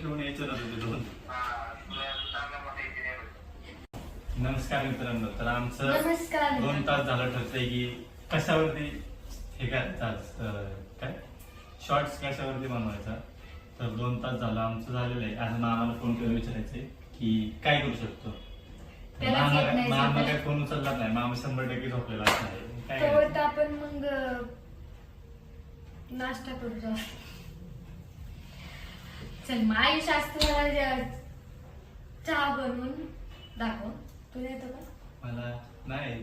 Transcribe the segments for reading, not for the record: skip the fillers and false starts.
ठेवून यायचं ना तुझे दोन. नमस्कार मित्रांनो. तर आमचं 2 तास झालं ठरतंय की कशावरती हे काय शॉर्ट्स कशावरती बनवायचा. तर 2 तास झालं आमचं झालेलं आहे. आज मामाला फोन करून विचारायचंय की काय करू शकतो. मामा काय फोन उचलला नाही. मामा 100% झोपलेला आहे. काय आपण मग नाश्ता करू. चल माई शास्त्राला चहा बनवून दाखव. तुला येतो का? मला नाही.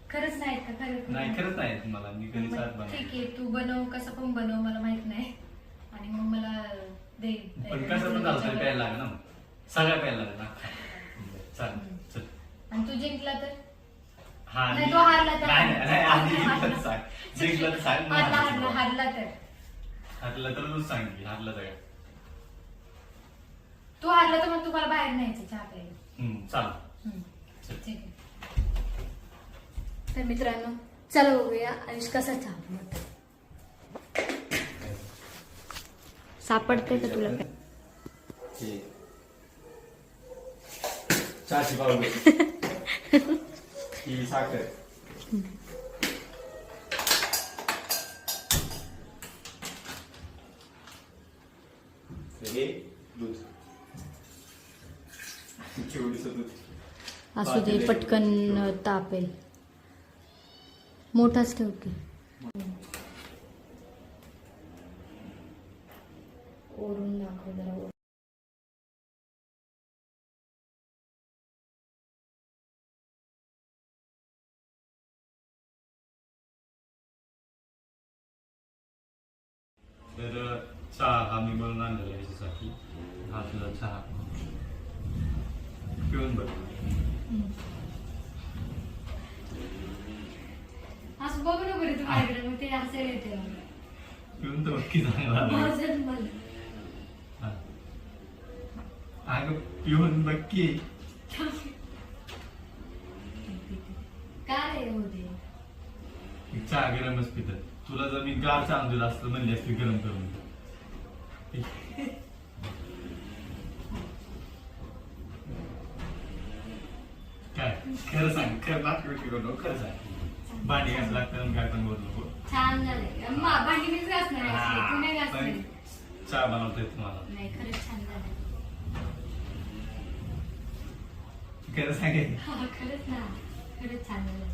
खरंच नाही का? नाही खरंच नाही मला. मी घरी चहा बनव. ठीक आहे तू बनव. कसं पण बनव मला माहित नाही. आणि मग मला दे. पण कसं पण चालतं प्यायला लागेल ना. सगळं प्यायला लागेल ना. चालेल चल. आणि तू जिंकला तर? हा नाही तो हारला तर? नाही आधी जिंकला तर सांग. जिंकला तर सांग. हारला तर तू सांग की हारला तर. तू हारला तर मग तुम्हाला बाहेर न्यायचं चहा प्यायला. चालेल. ठीक आहे. तर मित्रांनो चला बघूया आयुष कसा चहा बनवतो. सापडते का तुला? चहाची पावडर ही साखर हे दूध केवढीचं दूध. असू दे पटकन तापेल. मोठाच ठेव की. ओढून दाखव जरा. तर चहा हा मी बनवून आणलेला आहे याच्यासाठी. हा तुझा चहा पिऊन बघ. असं बघ ना बरं तू माझ्याकडे. मग ते असं येते पिऊन तर नक्की चांगला. अगं पिऊन नक्की. काय होते चहा गरमच पितात. तुला जर मी गार चहा आणलेला असतं म्हणली असती गरम करून. काय खरं सांग. खरं नाटक करू. खरं सांग. भांडी घास लागतं काय पण बोलू नको. छान झालंय. भांडी मीच घासणार. तू नाही घासणार. चहा बनवता येत मला. नाही खरंच छान झालं. खरं सांगेल. खरंच ना. खरंच छान झालं.